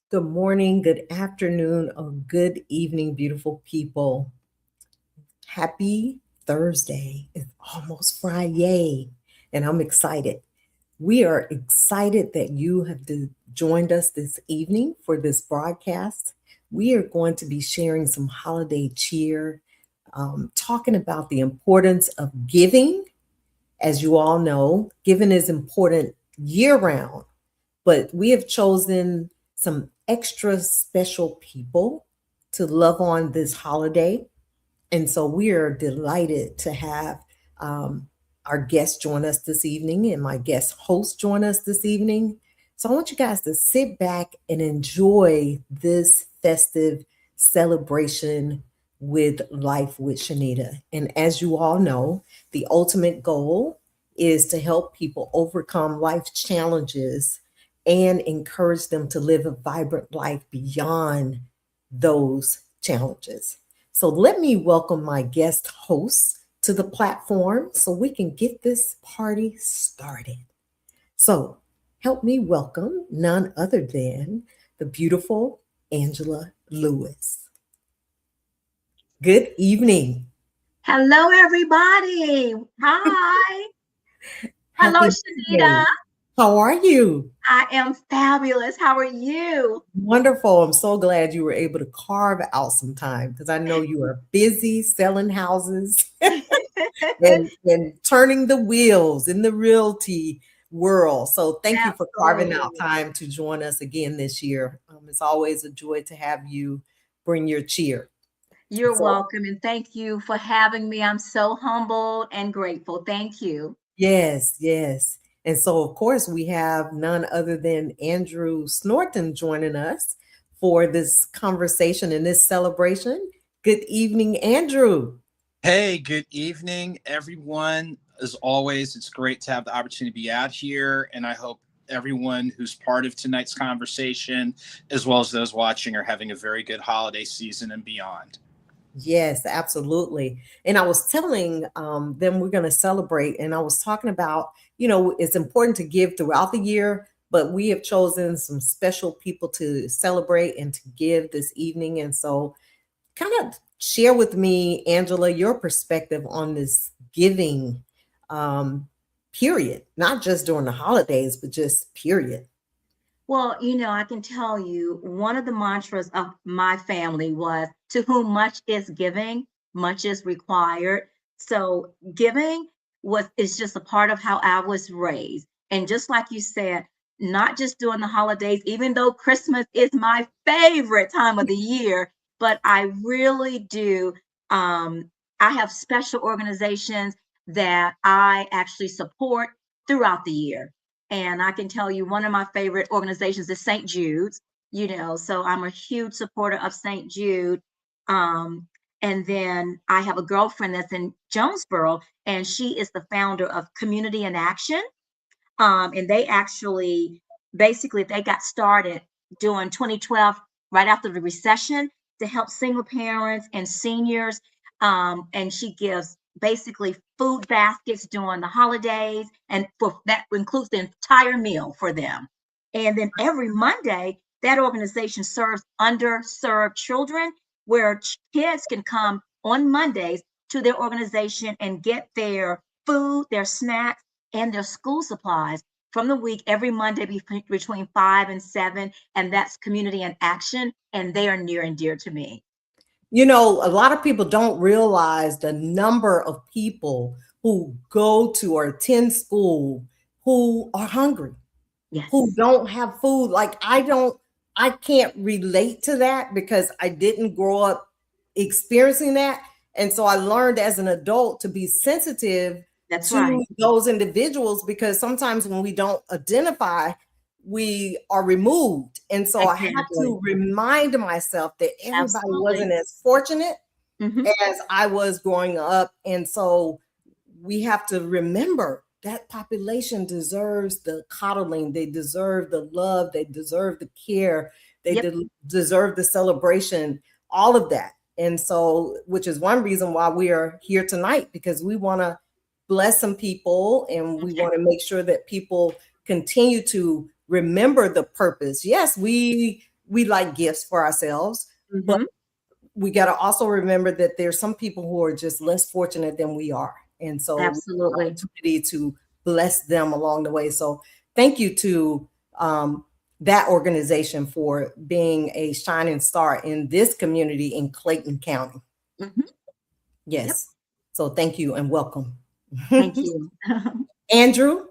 Good morning, good afternoon, or good evening, beautiful people. Happy Thursday. It's almost Friday, and I'm excited. We are excited that you have joined us this evening for this broadcast. We are going to be sharing some holiday cheer, talking about the importance of giving. As you all know, giving is important year round, but we have chosen some extra special people to love on this holiday. And so we are delighted to have um, our guest join us this evening and my guest host join us this evening. So I want you guys to sit back and enjoy this festive celebration with Life with Shenita. And as you all know, the ultimate goal is to help people overcome life challenges and encourage them to live a vibrant life beyond those challenges. So let me welcome my guest host to the platform so we can get this party started. So help me welcome none other than the beautiful Angela Lewis. Good evening. Hello, everybody. Hi. Hello, Happy Shenita. Monday. How are you? I am fabulous. How are you? Wonderful. I'm so glad you were able to carve out some time because I know you are busy selling houses and turning the wheels in the realty world. So thank you for carving out Absolutely. time to join us again this year. It's always a joy to have you bring your cheer. You're So welcome, and thank you for having me. I'm so humbled and grateful. Thank you. yes, yes. And so of course we have none other than Andrew Snorton joining us for this conversation and this celebration. Good evening, Andrew. Hey, good evening, everyone. As always, it's great to have the opportunity to be out here, and I hope everyone who's part of tonight's conversation, as well as those watching, are having a very good holiday season and beyond. Yes, absolutely. And I was telling them we're going to celebrate, and I was talking about, it's important to give throughout the year, but we have chosen some special people to celebrate and to give this evening. And so, kind of share with me, Angela, your perspective on this giving um, period, not just during the holidays, but just period. Well, I can tell you one of the mantras of my family was to whom much is giving, much is required. So giving was is just a part of how I was raised. And just like you said, not just during the holidays, even though Christmas is my favorite time of the year, but I really do I have special organizations that I actually support throughout the year. And I can tell you one of my favorite organizations is St. Jude's, so I'm a huge supporter of St. Jude. Um, and then I have a girlfriend that's in Jonesboro, and she is the founder of Community in Action. And they actually, basically, they got started during 2012, right after the recession, to help single parents and seniors. And she gives basically food baskets during the holidays, and for that includes the entire meal for them. And then every Monday, that organization serves underserved children, where kids can come on Mondays to their organization and get their food, their snacks, and their school supplies from the week every Monday between 5 and 7. And that's Community in Action. And they are near and dear to me. A lot of people don't realize the number of people who go to or attend school who are hungry, who Yes. don't have food. Like I can't relate to that because I didn't grow up experiencing that. And so I learned as an adult to be sensitive That's right. to those individuals because sometimes when we don't identify, we are removed. And so I have Exactly. to remind myself that everybody wasn't Absolutely. as fortunate Hmm. as I was growing up. And so we have to remember that population deserves the coddling, they deserve the love, they deserve the care, they Yep. deserve the celebration, all of that. And so, which is one reason why we are here tonight, because we want to bless some people and we Okay. want to make sure that people continue to remember the purpose. Yes, we we like gifts for ourselves, but Mm-hmm. we got to also remember that there's some people who are just less fortunate than we are. And so we have an Absolutely. opportunity to bless them along the way. So thank you to that organization for being a shining star in this community in Clayton County. Mm-hmm. Yep. Yes. So thank you and welcome. Thank you. Andrew?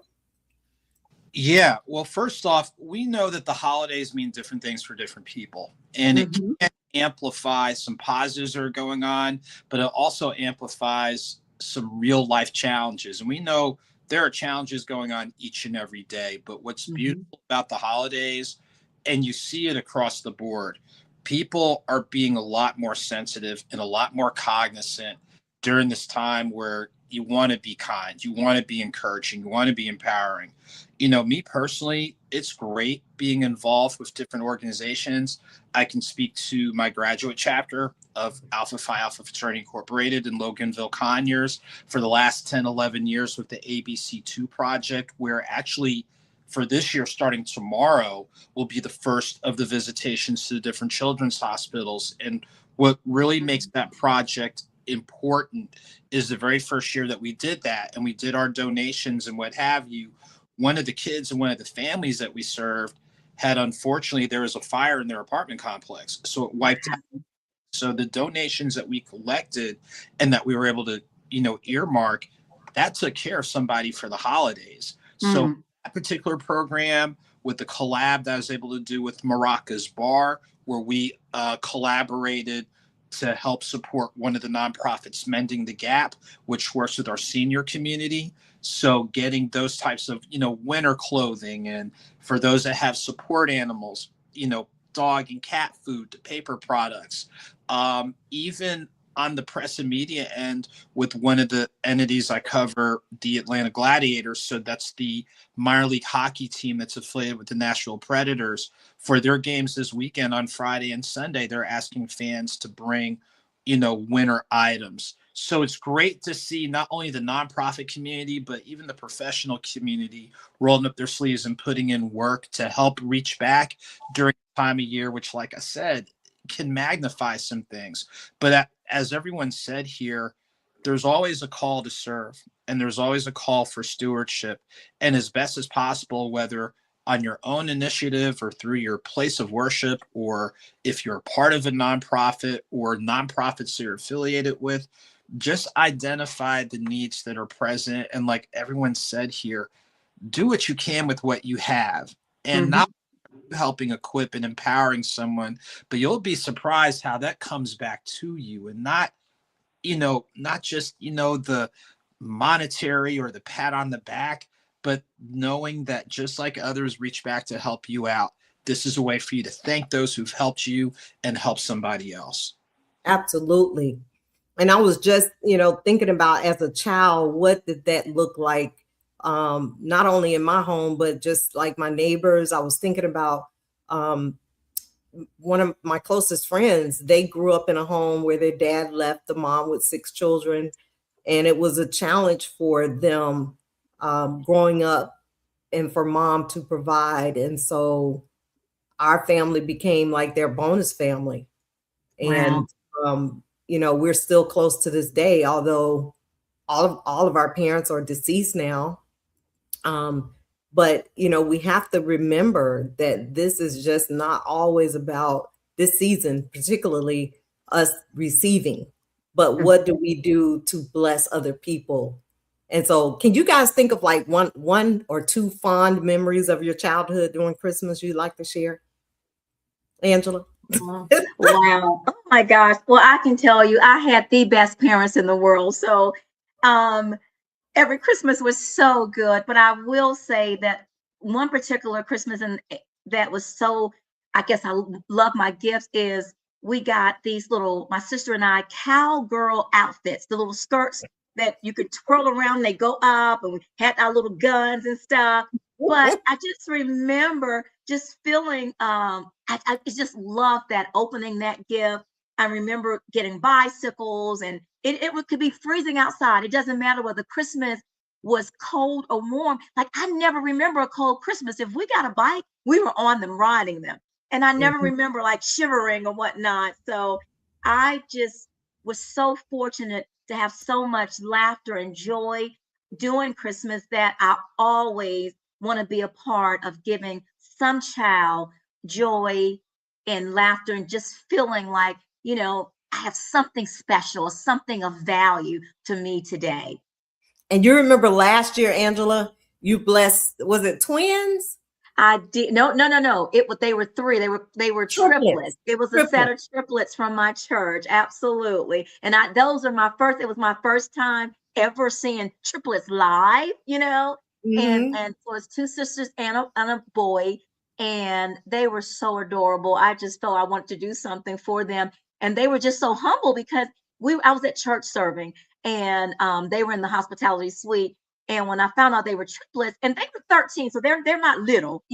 Yeah. Well, first off, we know that the holidays mean different things for different people, and it Mm-hmm. can amplify some positives that are going on, but it also amplifies some real life challenges. And we know there are challenges going on each and every day, but what's Mm-hmm. beautiful about the holidays, and you see it across the board, people are being a lot more sensitive and a lot more cognizant during this time where you want to be kind, you want to be encouraging, you want to be empowering. Me personally, it's great being involved with different organizations. I can speak to my graduate chapter of Alpha Phi Alpha Fraternity Incorporated in Loganville, Conyers for the last 10, 11 years with the ABC2 project, where actually for this year, starting tomorrow, will be the first of the visitations to the different children's hospitals. And what really makes that project important is the very first year that we did that and we did our donations and what have you, one of the kids and one of the families that we served had, unfortunately, there was a fire in their apartment complex, so it wiped out. So the donations that we collected and that we were able to earmark, that took care of somebody for the holidays. So Mm. that particular program, with the collab that I was able to do with Maraca's Bar, where we collaborated to help support one of the nonprofits, Mending the Gap, which works with our senior community. So getting those types of, winter clothing, and for those that have support animals, dog and cat food to paper products, even on the press and media end with one of the entities I cover, the Atlanta Gladiators. So that's the minor league hockey team that's affiliated with the Nashville Predators. For their games this weekend on Friday and Sunday, they're asking fans to bring, winter items. So it's great to see not only the nonprofit community, but even the professional community rolling up their sleeves and putting in work to help reach back during the time of year, which, like I said, can magnify some things. But as everyone said here, there's always a call to serve and there's always a call for stewardship. And as best as possible, whether on your own initiative or through your place of worship, or if you're a part of a nonprofit or nonprofits you're affiliated with, just identify the needs that are present. And like everyone said here, do what you can with what you have, and Mm-hmm. not helping equip and empowering someone, but you'll be surprised how that comes back to you, and not just the monetary or the pat on the back, but knowing that just like others reach back to help you out, this is a way for you to thank those who've helped you and help somebody else. Absolutely. And I was just, thinking about as a child, what did that look like? Not only in my home, but just like my neighbors. I was thinking about one of my closest friends. They grew up in a home where their dad left the mom with 6 children. And it was a challenge for them growing up and for mom to provide. And so our family became like their bonus family. Wow. And, we're still close to this day, although all of our parents are deceased now. But, we have to remember that this is just not always about this season, particularly us receiving, but what do we do to bless other people? And so can you guys think of like one or two fond memories of your childhood during Christmas you'd like to share? Angela? Wow. Wow. Oh my gosh. Well, I can tell you, I had the best parents in the world. So, um, every Christmas was so good. But I will say that one particular Christmas and that was so, I guess I love my gifts is we got these little, my sister and I, cowgirl outfits, the little skirts that you could twirl around, they go up, and we had our little guns and stuff. But I just remember just feeling, I just loved that opening that gift. I remember getting bicycles, and could be freezing outside. It doesn't matter whether Christmas was cold or warm. Like I never remember a cold Christmas. If we got a bike, we were on them, riding them. And I never Mhm. remember like shivering or whatnot. So I just was so fortunate to have so much laughter and joy during Christmas that I always want to be a part of giving some child joy and laughter and just feeling like, I have something special, something of value to me today. And you remember last year, Angela, you blessed, was it twins? I did no, no, no, no. They were three. They were triplets. Triplets. It was a set Triplets. of triplets from my church. Absolutely. And those are my first, it was my first time ever seeing triplets live, Hmm. and so it's two sisters and a boy. And they were so adorable. I just felt I wanted to do something for them. And they were just so humble because I was at church serving, and they were in the hospitality suite, and when I found out they were triplets, and they were 13, so they're not little,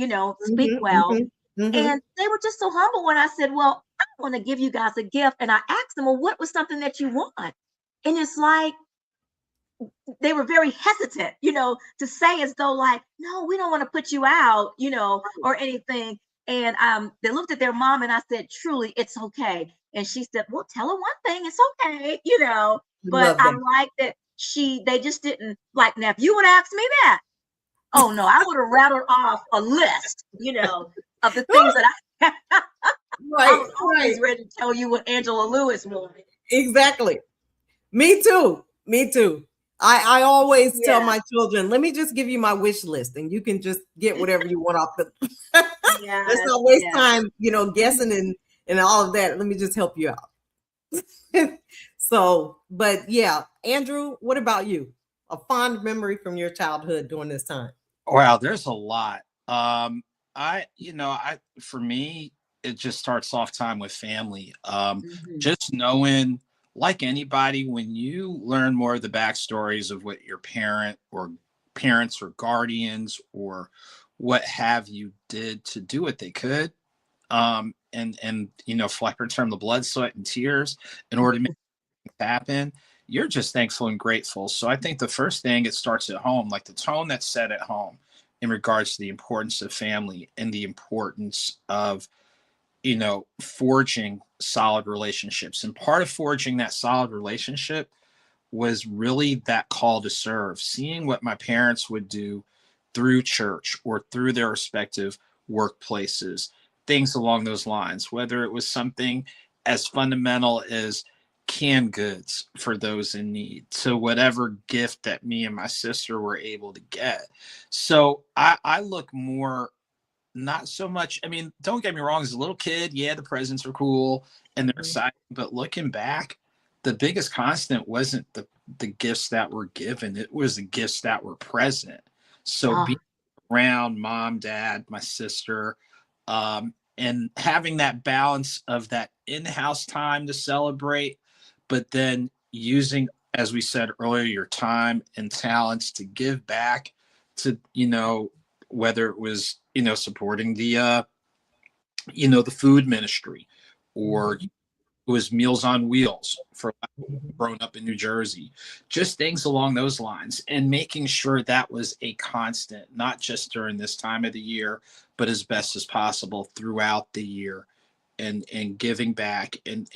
speak Hmm. well. Hmm. Hmm. And they were just so humble when I said, "Well, I want to give you guys a gift." And I asked them, "Well, what was something that you want?" And it's like they were very hesitant, to say as though like, "No, we don't want to put you out," or anything. And they looked at their mom and I said, "Truly, it's okay." And she said, "Well, tell her one thing, it's okay." But Love I that. like that they just didn't like, now if you would ask me that, oh no, I would have rattled off a list, of the things that I Right, was right. always ready to tell you what Angela Lewis wanted. Exactly. Me too. Me too. I always tell Yeah, my children, let me just give you my wish list and you can just get whatever you want off the let's yes, not waste yes. time, guessing and all of that. Let me just help you out. So, but yeah, Andrew, what about you? A fond memory from your childhood during this time? Wow, there's a lot. For me, it just starts off time with family. Mhm. Just knowing, like anybody, when you learn more of the backstories of what your parents or guardians or what have you did to do what they could, and for like term, the blood, sweat, and tears in order to make it happen, you're just thankful and grateful. So I think the first thing, it starts at home, like the tone that's set at home in regards to the importance of family and the importance of forging solid relationships. And part of forging that solid relationship was really that call to serve, seeing what my parents would do through church or through their respective workplaces, things along those lines, whether it was something as fundamental as canned goods for those in need to whatever gift that me and my sister were able to get. So I look more, not so much. I mean, don't get me wrong, as a little kid, yeah, the presents are cool and they're Mhm. exciting, but looking back, the biggest constant wasn't the gifts that were given, it was the gifts that were present. So being Ah, around mom, dad, my sister, and having that balance of that in-house time to celebrate, but then using, as we said earlier, your time and talents to give back to, whether it was, supporting the food ministry, or Mhm. it was Meals on Wheels for Mhm. growing up in New Jersey, just things along those lines, and making sure that was a constant, not just during this time of the year, but as best as possible throughout the year, and giving back, and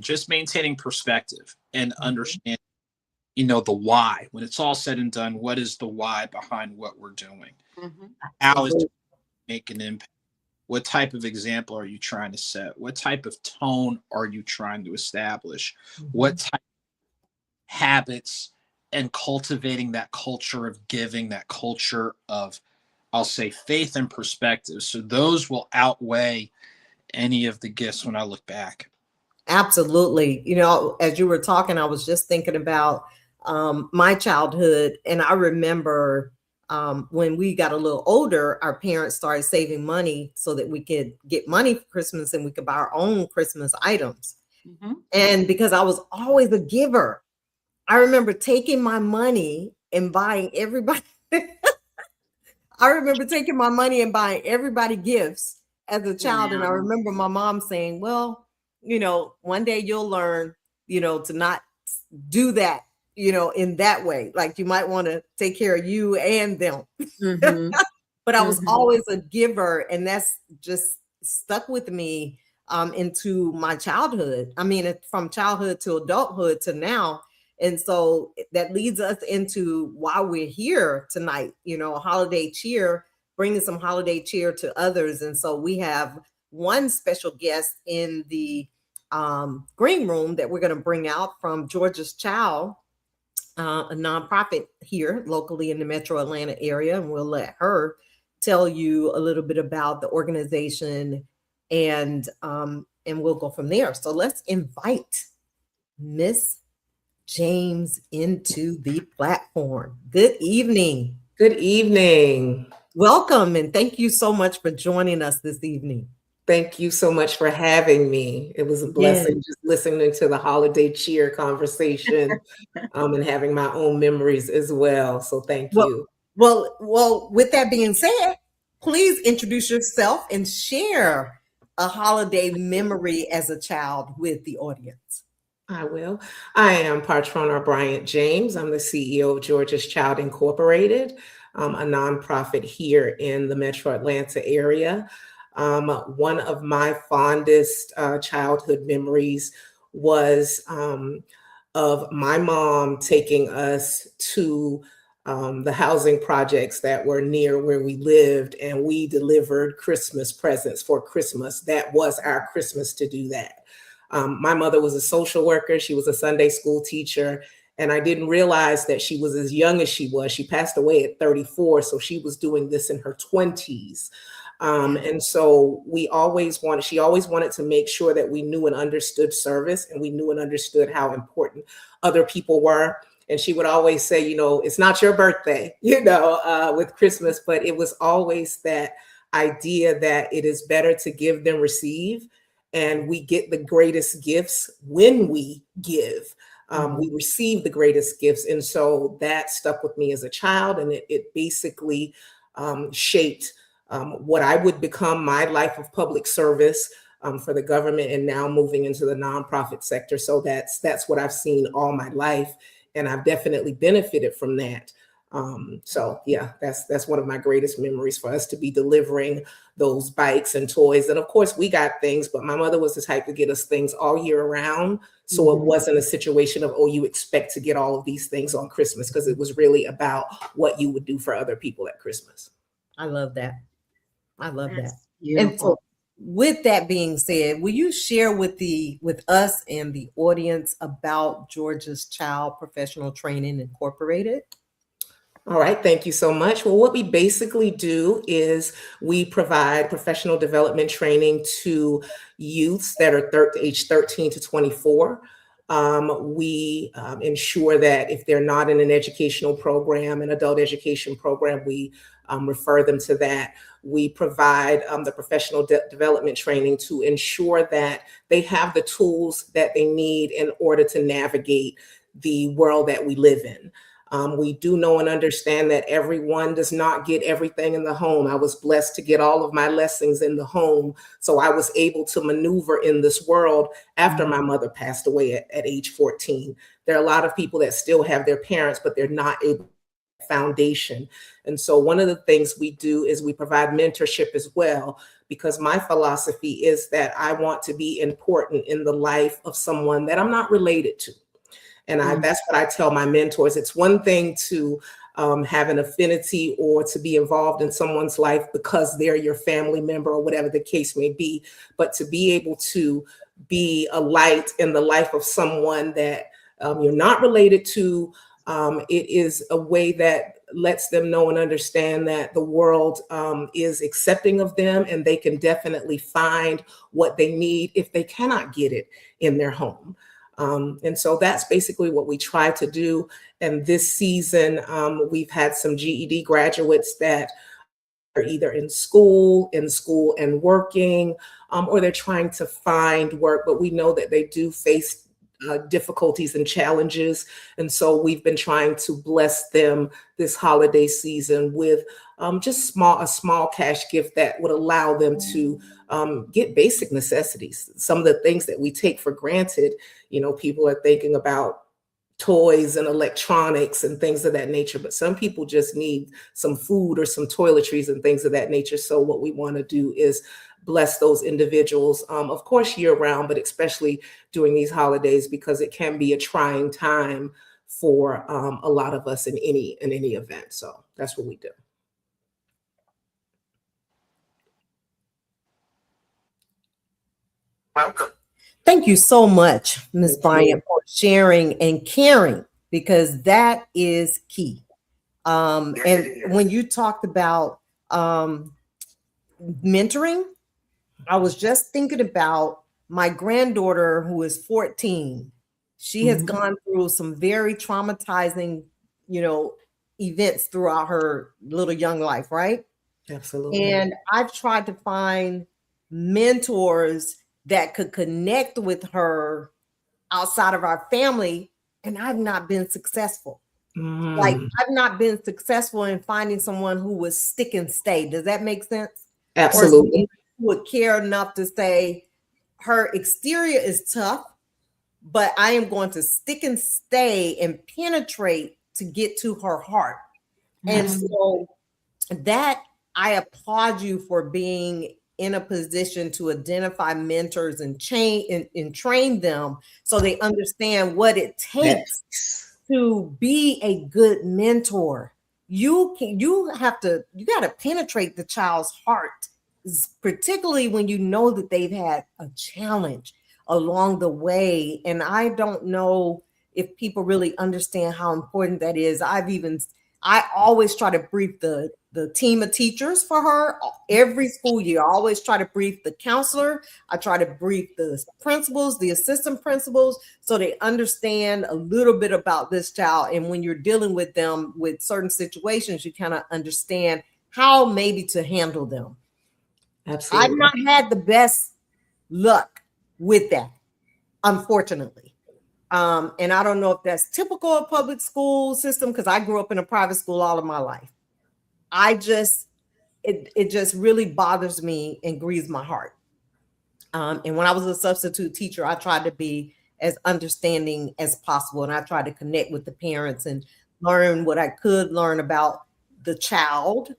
just maintaining perspective and Mhm. understanding, the why. When it's all said and done, what is the why behind what we're doing? mhm, How is it Absolutely. make an impact? What type of example are you trying to set? What type of tone are you trying to establish? What Mhm. type of habits, and cultivating that culture of giving, that culture of, I'll say, faith and perspective. So those will outweigh any of the gifts when I look back. Absolutely. As you were talking, I was just thinking about my childhood. And I remember when we got a little older, our parents started saving money so that we could get money for Christmas and we could buy our own Christmas items. mhm. And because I was always a giver, I remember taking my money and buying everybody. I remember taking my money and buying everybody gifts as a child. And I Wow. remember my mom saying, well, one day you'll learn, to not do that, in that way. Like you might want to take care of you and them. Mhm, But I was mhm. always a giver. And that's just stuck with me into my childhood. I mean, from childhood to adulthood to now. And so that leads us into why we're here tonight, holiday cheer, bringing some holiday cheer to others. And so we have one special guest in the green room that we're going to bring out from Georgia's Child, a nonprofit here locally in the metro Atlanta area. And we'll let her tell you a little bit about the organization, and we'll go from there. So let's invite Miss James into the platform. Good evening. Good evening. Welcome, and thank you so much for joining us this evening. Thank you so much for having me. It was a blessing just listening to the holiday cheer conversation and having my own memories as well. So thank you. Well, with that being said, please introduce yourself and share a holiday memory as a child with the audience. I will. I am Patrona Bryant James. I'm the CEO of Georgia's Child Incorporated, a nonprofit here in the metro Atlanta area. One of my fondest childhood memories was of my mom taking us to the housing projects that were near where we lived, and we delivered Christmas presents for Christmas. That was our Christmas to do that. My mother was a social worker. She was a Sunday school teacher, and I didn't realize that she was as young as she was. She passed away at 34, so she was doing this in her 20s. And so she always wanted to make sure that we knew and understood service, and we knew and understood how important other people were. And she would always say, it's not your birthday, with Christmas, but it was always that idea that it is better to give than receive. And we get the greatest gifts when we give. We receive the greatest gifts. And so that stuck with me as a child, and it basically shaped what I would become, my life of public service for the government, and now moving into the nonprofit sector. So that's what I've seen all my life, and I've definitely benefited from that. So yeah, that's one of my greatest memories, for us to be delivering those bikes and toys. And of course we got things, but my mother was the type to get us things all year round. So it wasn't a situation of, you expect to get all of these things on Christmas, because it was really about what you would do for other people at Christmas. I love that. That's And beautiful. so with that being said, will you share with us and the audience about Georgia's Child Professional Training Incorporated? All right, thank you so much. Well, what we basically do is we provide professional development training to youths that are age 13 to 24. We ensure that if they're not in an educational program, an adult education program, we refer them to that. We provide the professional development training to ensure that they have the tools that they need in order to navigate the world that we live in. We do know and understand that everyone does not get everything in the home. I was blessed to get all of my lessons in the home, so I was able to maneuver in this world after my mother passed away at age 14. There are a lot of people that still have their parents, but they're not able to foundation. And so one of the things we do is we provide mentorship as well, because my philosophy is that I want to be important in the life of someone that I'm not related to. And that's what I tell my mentors. It's one thing to have an affinity or to be involved in someone's life because they're your family member or whatever the case may be, but to be able to be a light in the life of someone that you're not related to, it is a way that lets them know and understand that the world is accepting of them, and they can definitely find what they need if they cannot get it in their home. And so that's basically what we try to do. And this season, we've had some GED graduates that are either in school and working, or they're trying to find work, but we know that they do face difficulties and challenges. And so we've been trying to bless them this holiday season with just a small cash gift that would allow them to get basic necessities. Some of the things that we take for granted, people are thinking about toys and electronics and things of that nature, but some people just need some food or some toiletries and things of that nature. So what we want to do is bless those individuals, of course, year round, but especially during these holidays, because it can be a trying time for a lot of us in any event. So that's what we do. Welcome. Thank you so much, Ms. Thank Bryant, you. for sharing and caring, because that is key. Yes, it And is. when you talked about mentoring, I was just thinking about my granddaughter who is 14. She has gone through some very traumatizing, events throughout her little young life, right? Absolutely. And I've tried to find mentors that could connect with her outside of our family, and I've not been successful. Like, I've not been successful in finding someone who would stick and stay. Does that make sense? Absolutely. Or who would care enough to say, her exterior is tough, but I am going to stick and stay and penetrate to get to her heart. And so that, I applaud you for being in a position to identify mentors and train them so they understand what it takes to be a good mentor. You got to penetrate the child's heart, particularly when you know that they've had a challenge along the way. And I don't know if people really understand how important that is. I always try to brief the team of teachers for her every school year. I always try to brief the counselor. I try to brief the principals, the assistant principals, so they understand a little bit about this child. And when you're dealing with them with certain situations, you kind of understand how maybe to handle them. Absolutely. I've not had the best luck with that, unfortunately. And I don't know if that's typical of public school system, because I grew up in a private school all of my life. It just really bothers me and grieves my heart. And when I was a substitute teacher, I tried to be as understanding as possible. And I tried to connect with the parents and learn what I could learn about the child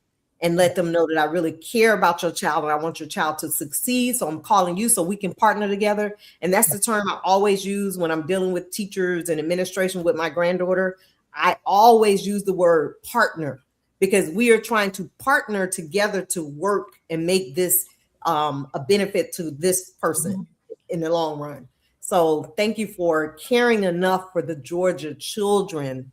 and let them know that I really care about your child and I want your child to succeed. So I'm calling you so we can partner together. And that's the term I always use when I'm dealing with teachers and administration with my granddaughter. I always use the word partner, because we are trying to partner together to work and make this a benefit to this person in the long run. So thank you for caring enough for the Georgia children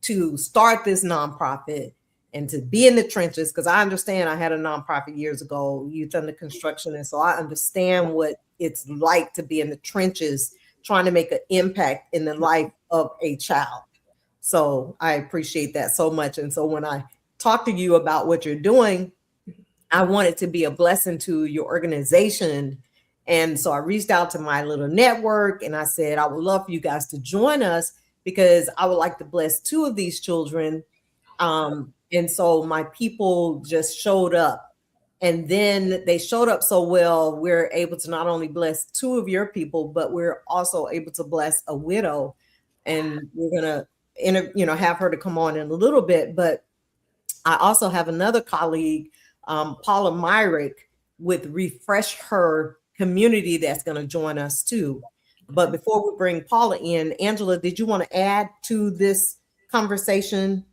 to start this nonprofit and to be in the trenches, because I understand I had a nonprofit years ago, Youth Under Construction, and so I understand what it's like to be in the trenches trying to make an impact in the life of a child. So I appreciate that so much. And so when I talk to you about what you're doing, I wanted to be a blessing to your organization. And so I reached out to my little network and I said, I would love for you guys to join us because I would like to bless 2 of these children. And so my people just showed up, and then they showed up so well, we're able to not only bless 2 of your people, but we're also able to bless a widow. And we're going to, have her to come on in a little bit. But I also have another colleague, Paula Myrick, with Refresh Her Community, that's going to join us too. But before we bring Paula in, Angela, did you want to add to this conversation?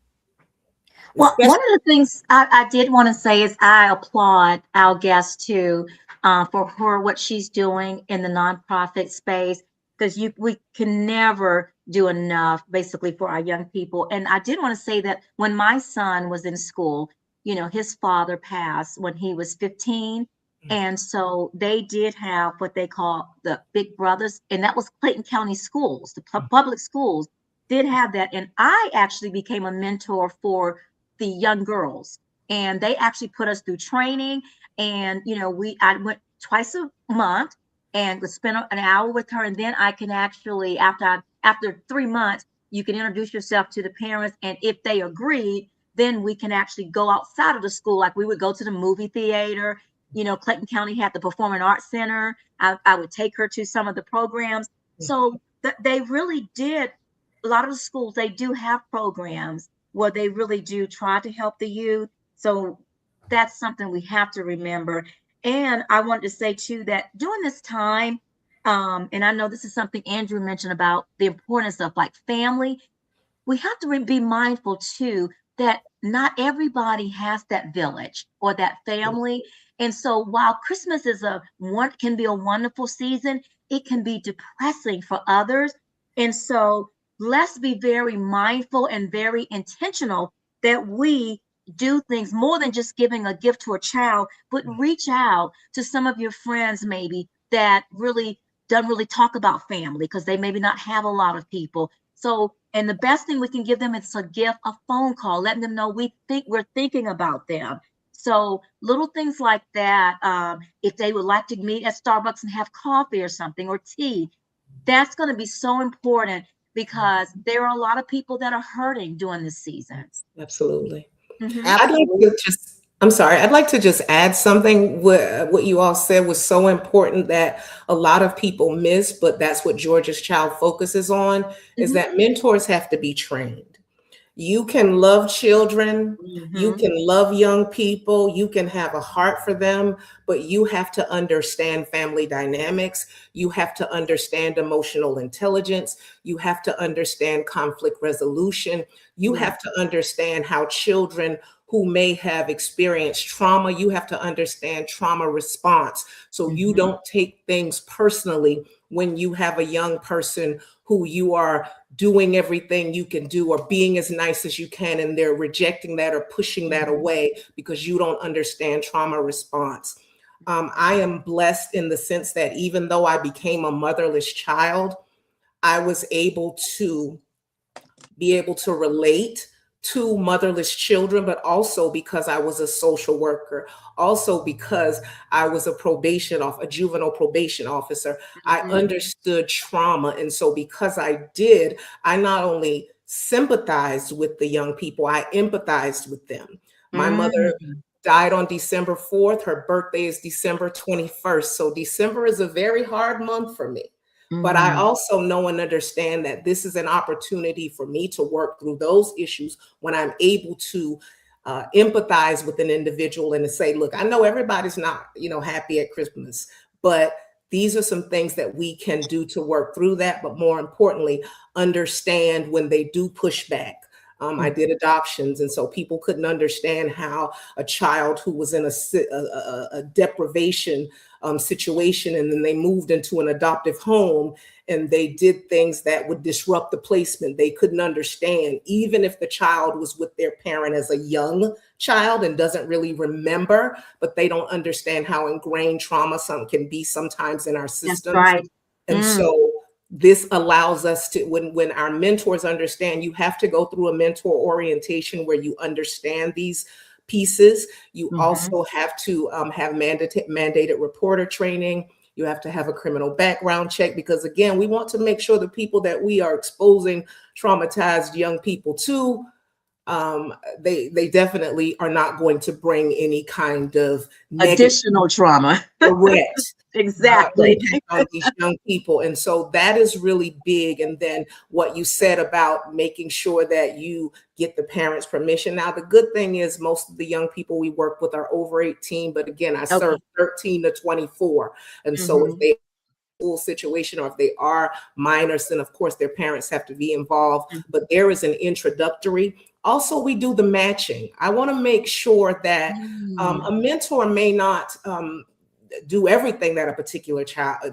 Well, one of the things I did want to say is I applaud our guest too, for her, what she's doing in the nonprofit space, because we can never do enough basically for our young people. And I did want to say that when my son was in school, his father passed when he was 15. And so they did have what they call the Big Brothers, and that was Clayton County schools, the public schools did have that. And I actually became a mentor for the young girls, and they actually put us through training. And I went twice a month and would spend an hour with her, and then I can actually, after 3 months, you can introduce yourself to the parents, and if they agreed, then we can actually go outside of the school. Like, we would go to the movie theater. Clayton County had the Performing Arts Center. I would take her to some of the programs. So they really did. A lot of the schools, they do have programs where they really do try to help the youth. So that's something we have to remember. And I wanted to say too that during this time, and I know this is something Andrew mentioned about the importance of like family, we have to be mindful too that not everybody has that village or that family. And so while Christmas is can be a wonderful season, it can be depressing for others. And so let's be very mindful and very intentional that we do things more than just giving a gift to a child, but reach out to some of your friends maybe that really don't really talk about family because they maybe not have a lot of people. So, and the best thing we can give them is a gift, a phone call, letting them know we're thinking about them. So little things like that. If they would like to meet at Starbucks and have coffee or something or tea, that's going to be so important because there are a lot of people that are hurting during this season. Absolutely. Mm-hmm. I'd like to just add something. What you all said was so important that a lot of people miss, but that's what Georgia's Child focuses on, is that mentors have to be trained. You can love children, you can love young people, you can have a heart for them, but you have to understand family dynamics. You have to understand emotional intelligence. You have to understand conflict resolution. You have to understand how children who may have experienced trauma, you have to understand trauma response. So you don't take things personally when you have a young person who you are doing everything you can do or being as nice as you can, and they're rejecting that or pushing that away because you don't understand trauma response. I am blessed in the sense that even though I became a motherless child, I was able to relate to motherless children, but also because I was a social worker, also because I was a juvenile probation officer, I understood trauma. And so because I did, I not only sympathized with the young people, I empathized with them. My mother died on December 4th. Her birthday is December 21st. So December is a very hard month for me. But I also know and understand that this is an opportunity for me to work through those issues when I'm able to empathize with an individual and to say, look, I know everybody's not, happy at Christmas, but these are some things that we can do to work through that. But more importantly, understand when they do push back. I did adoptions, and so people couldn't understand how a child who was in a deprivation situation, and then they moved into an adoptive home, and they did things that would disrupt the placement. They couldn't understand, even if the child was with their parent as a young child and doesn't really remember, but they don't understand how ingrained trauma can be sometimes in our systems. That's right. And so this allows us to, when our mentors understand, you have to go through a mentor orientation where you understand these pieces. You also have to have mandated reporter training. You have to have a criminal background check, because again, we want to make sure the people that we are exposing traumatized young people to, they definitely are not going to bring any kind of additional trauma. Correct. Exactly. On these young people. And so that is really big. And then what you said about making sure that you get the parents' permission. Now, the good thing is most of the young people we work with are over 18, but again, I serve 13 to 24. And so if they school situation or if they are minors, then of course their parents have to be involved. But there is an introductory. Also, we do the matching. I want to make sure that a mentor may not do everything that a particular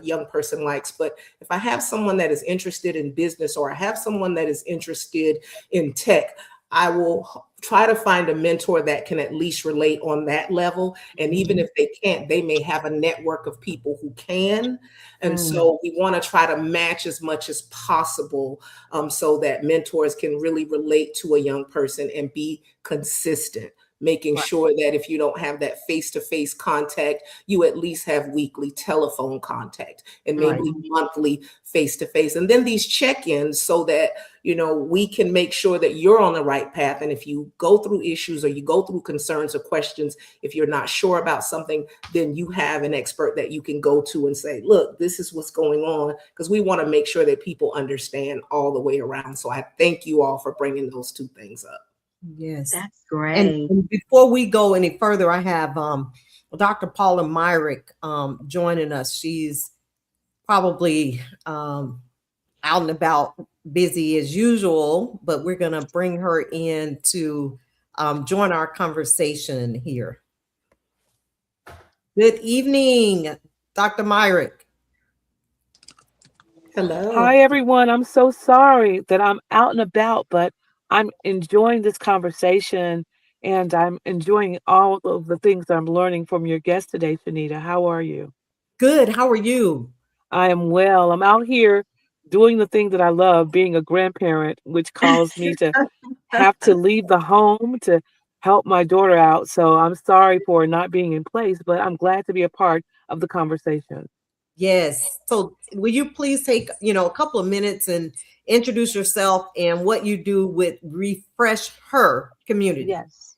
young person likes. But if I have someone that is interested in business, or I have someone that is interested in tech, I will try to find a mentor that can at least relate on that level. And even if they can't, they may have a network of people who can. And so we want to try to match as much as possible so that mentors can really relate to a young person and be consistent. Making sure that if you don't have that face-to-face contact, you at least have weekly telephone contact and maybe monthly face-to-face. And then these check-ins so that, we can make sure that you're on the right path. And if you go through issues or you go through concerns or questions, if you're not sure about something, then you have an expert that you can go to and say, look, this is what's going on, because we want to make sure that people understand all the way around. So I thank you all for bringing those two things up. Yes. That's great. And before we go any further, I have Dr. Paula Myrick joining us. She's probably out and about, busy as usual, but we're going to bring her in to join our conversation here. Good evening, Dr. Myrick. Hello. Hi, everyone. I'm so sorry that I'm out and about, but I'm enjoying this conversation and I'm enjoying all of the things I'm learning from your guest today, Shenita. How are you? Good. How are you? I am well. I'm out here doing the thing that I love, being a grandparent, which calls me to have to leave the home to help my daughter out. So I'm sorry for not being in place, but I'm glad to be a part of the conversation. Yes. So will you please take, a couple of minutes and introduce yourself and what you do with Refresh Her community? Yes.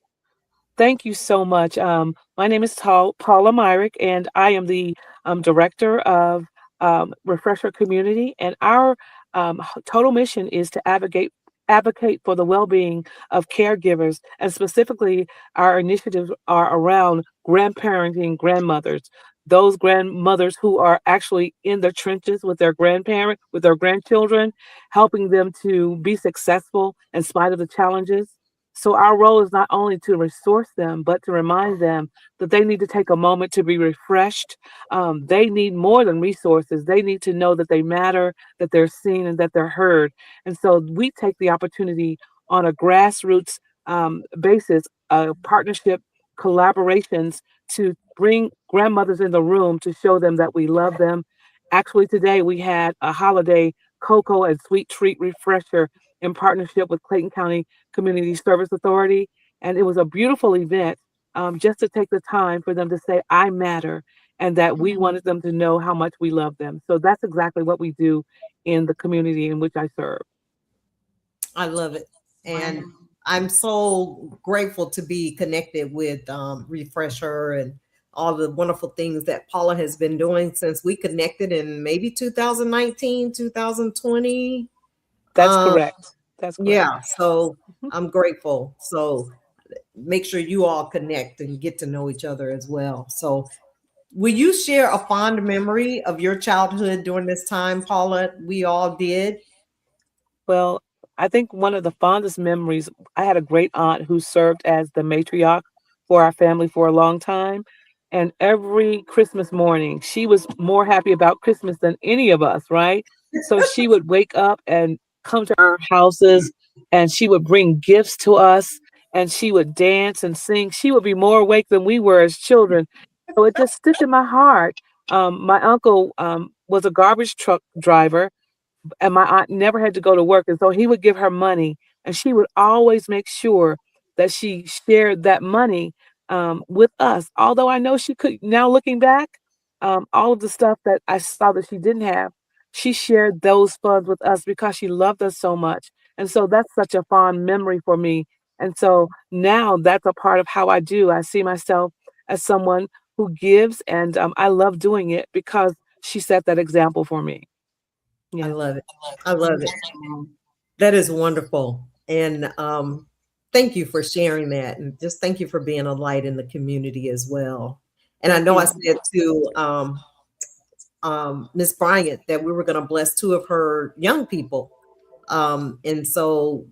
Thank you so much. My name is Paula Myrick, and I am the director of Refresher Community. And our total mission is to advocate for the well-being of caregivers, and specifically, our initiatives are around grandparenting grandmothers. Those grandmothers who are actually in the trenches with their with their grandchildren, helping them to be successful in spite of the challenges. So our role is not only to resource them, but to remind them that they need to take a moment to be refreshed. They need more than resources. They need to know that they matter, that they're seen, and that they're heard. And so we take the opportunity on a grassroots basis, partnership collaborations to bring grandmothers in the room to show them that we love them. Actually, today we had a holiday cocoa and sweet treat refresher in partnership with Clayton County Community Service Authority. And it was a beautiful event, just to take the time for them to say, I matter, and that we wanted them to know how much we love them. So that's exactly what we do in the community in which I serve. I love it. And I'm so grateful to be connected with Refresh Her and all the wonderful things that Paula has been doing since we connected in maybe 2019, 2020. That's correct. That's correct. Yeah, so I'm grateful. So make sure you all connect and get to know each other as well. So will you share a fond memory of your childhood during this time, Paula? We all did. Well, I think one of the fondest memories, I had a great aunt who served as the matriarch for our family for a long time. And every Christmas morning, she was more happy about Christmas than any of us, right? So she would wake up and come to our houses and she would bring gifts to us and she would dance and sing. She would be more awake than we were as children. So it just stuck in my heart. My uncle was a garbage truck driver and my aunt never had to go to work. And so he would give her money, and she would always make sure that she shared that money with us. Although I know she could, now looking back, all of the stuff that I saw that she didn't have, she shared those funds with us because she loved us so much. And so that's such a fond memory for me. And so now that's a part of how I do. I see myself as someone who gives, and I love doing it because she set that example for me. I Yeah. love it. I love it. That is wonderful. And thank you for sharing that. And just thank you for being a light in the community as well. And I know I said to Miss Bryant that we were going to bless two of her young people. And so,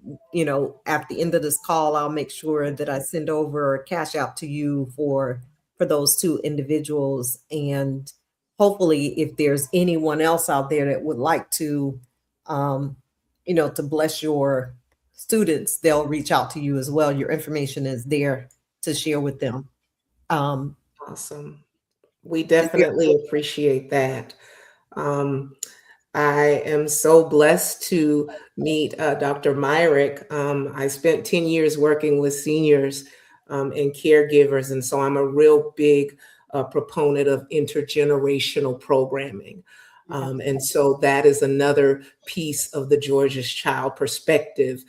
at the end of this call, I'll make sure that I send over a cash out to you for those two individuals. And hopefully, if there's anyone else out there that would like to, to bless your students, they'll reach out to you as well. Your information is there to share with them. Awesome. We definitely appreciate that. I am so blessed to meet Dr. Myrick. I spent 10 years working with seniors and caregivers, and so I'm a real big proponent of intergenerational programming. And so that is another piece of the Georgia's Child perspective,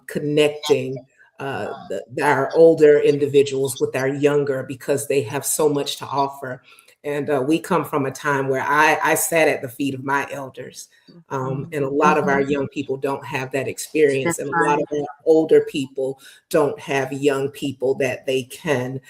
connecting our older individuals with our younger, because they have so much to offer. And we come from a time where I sat at the feet of my elders. And a lot of our young people don't have that experience. That's And a lot right. of our older people don't have young people that they can,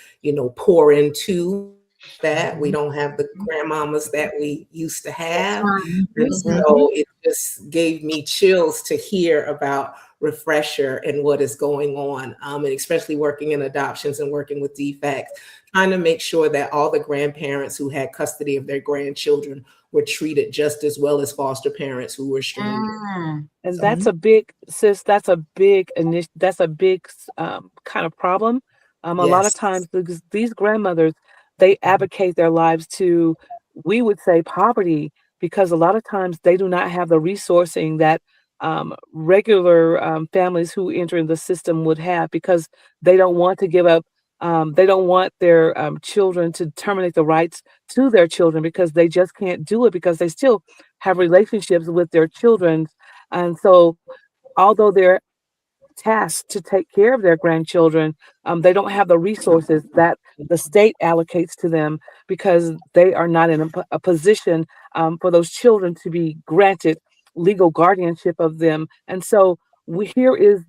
pour into that. We don't have the grandmamas that we used to That's have. right. And Mhm. so it just gave me chills to hear about Refresher and what is going on, and especially working in adoptions and working with defects, trying to make sure that all the grandparents who had custody of their grandchildren were treated just as well as foster parents who were stranded. Mm. And So, that's a big, sis, that's a big kind of problem. A lot of yes. times these grandmothers, they advocate their lives to, we would say, poverty, because a lot of times they do not have the resourcing that regular families who enter in the system would have, because they don't want to give up. They don't want their children to terminate the rights to their children, because they just can't do it, because they still have relationships with their children. And so, although they're tasked to take care of their grandchildren, they don't have the resources that the state allocates to them, because they are not in a position for those children to be granted legal guardianship of them. And so, here is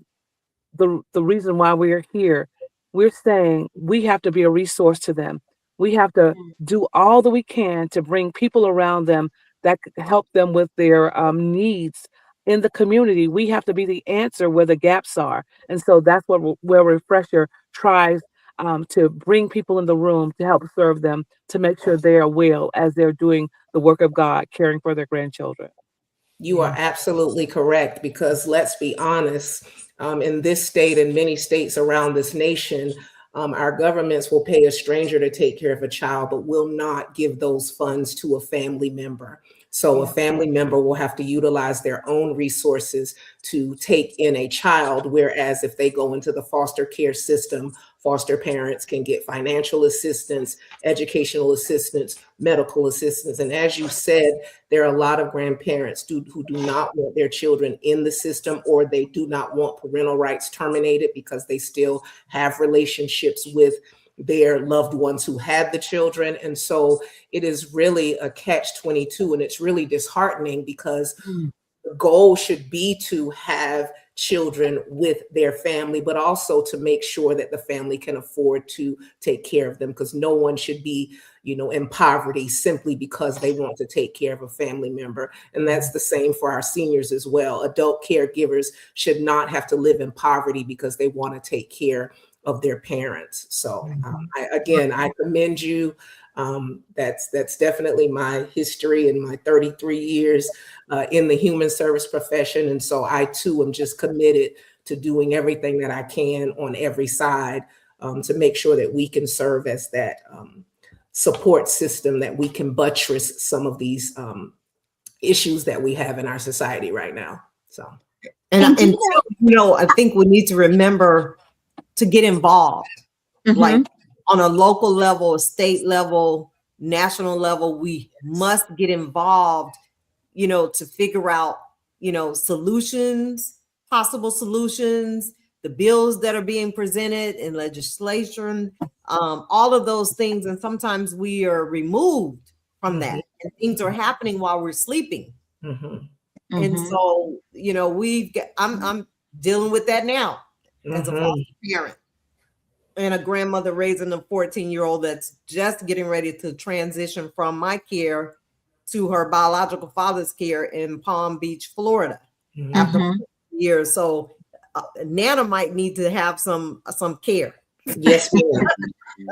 the reason why we're here. We're saying we have to be a resource to them. We have to do all that we can to bring people around them that could help them with their needs in the community. We have to be the answer where the gaps are, and so that's what where Refresher tries to bring people in the room to help serve them, to make sure they are well as they're doing the work of God, caring for their grandchildren. You are absolutely correct, because let's be honest, in this state and many states around this nation, our governments will pay a stranger to take care of a child, but will not give those funds to a family member. So a family member will have to utilize their own resources to take in a child, whereas if they go into the foster care system, foster parents can get financial assistance, educational assistance, medical assistance. And as you said, there are a lot of grandparents who do not want their children in the system, or they do not want parental rights terminated because they still have relationships with their loved ones who had the children. And so it is really a catch-22, and it's really disheartening, because the goal should be to have children with their family, but also to make sure that the family can afford to take care of them, because no one should be, in poverty simply because they want to take care of a family member. And that's the same for our seniors as well. Adult caregivers should not have to live in poverty because they want to take care of their parents. So I commend you. That's definitely my history and my 33 years in the human service profession. And so I too am just committed to doing everything that I can on every side to make sure that we can serve as that support system, that we can buttress some of these issues that we have in our society right now. So, And I think we need to remember to get involved, like on a local level, a state level, national level. We must get involved, to figure out, solutions, possible solutions, the bills that are being presented in legislation, all of those things. And sometimes we are removed from that, and things are happening while we're sleeping. And so, I'm dealing with that now as a foster parent and a grandmother raising a 14-year-old that's just getting ready to transition from my care to her biological father's care in Palm Beach, Florida, after 4 years. So Nana might need to have some care. Yes, ma'am.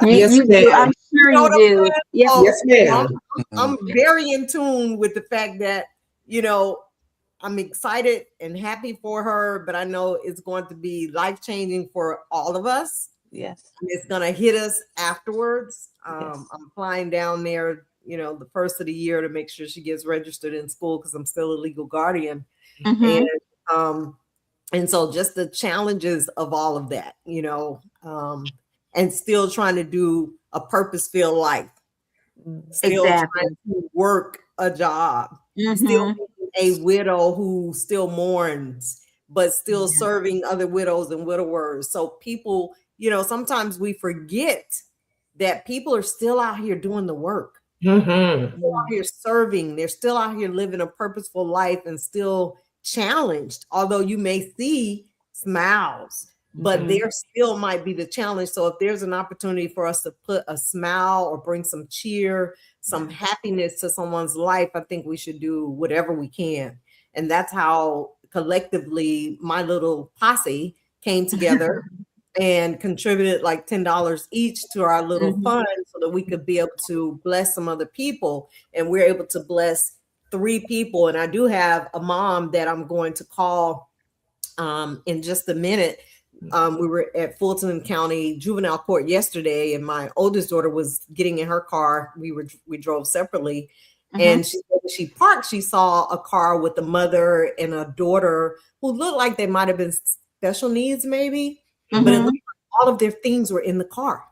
You do. I'm sure you do. Yes, yes, ma'am. I'm very in tune with the fact that, I'm excited and happy for her, but I know it's going to be life-changing for all of us. Yes. It's going to hit us afterwards. I'm flying down there, the first of the year to make sure she gets registered in school, because I'm still a legal guardian. And so just the challenges of all of that, and still trying to do a purpose-filled life, still trying to work a job, still being a widow who still mourns, but still serving other widows and widowers. So people, sometimes we forget that people are still out here doing the work. Mhm. Still out here serving. They're still out here living a purposeful life and still challenged, although you may see smiles, but Mhm. there still might be the challenge. So if there's an opportunity for us to put a smile or bring some cheer, some happiness to someone's life, I think we should do whatever we can. And that's how collectively my little posse came together and contributed like $10 each to our little Mhm. fund so that we could be able to bless some other people. And we're able to bless 3 people. And I do have a mom that I'm going to call in just a minute. We were at Fulton County Juvenile Court yesterday, and my oldest daughter was getting in her car. We drove separately, and she when she parked. She saw a car with a mother and a daughter who looked like they might have been special needs, maybe, but it looked like all of their things were in the car.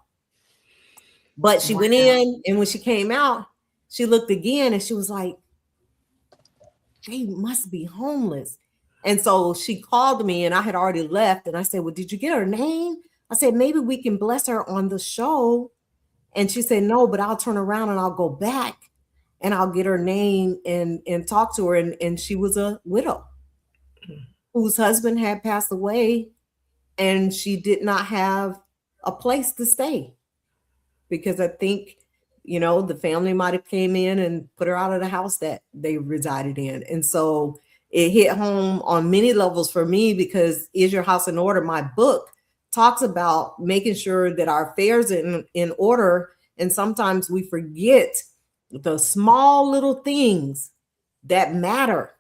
But she went in, and when she came out, she looked again, and she was like, "They must be homeless." And so she called me, and I had already left. And I said, "Well, did you get her name?" I said, "Maybe we can bless her on the show." And she said, "No, but I'll turn around and I'll go back and I'll get her name and talk to her." And she was a widow whose husband had passed away, and she did not have a place to stay because I think, the family might have came in and put her out of the house that they resided in. And so it hit home on many levels for me because Is Your House in Order? My book talks about making sure that our affairs are in order. And sometimes we forget the small little things that matter,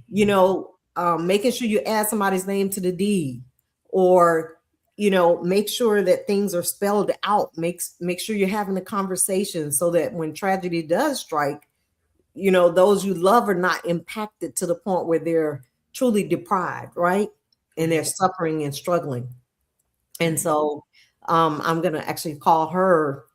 making sure you add somebody's name to the deed, or make sure that things are spelled out. Make sure you're having a conversation so that when tragedy does strike, those you love are not impacted to the point where they're truly deprived, right? And they're suffering and struggling. And so I'm going to actually call her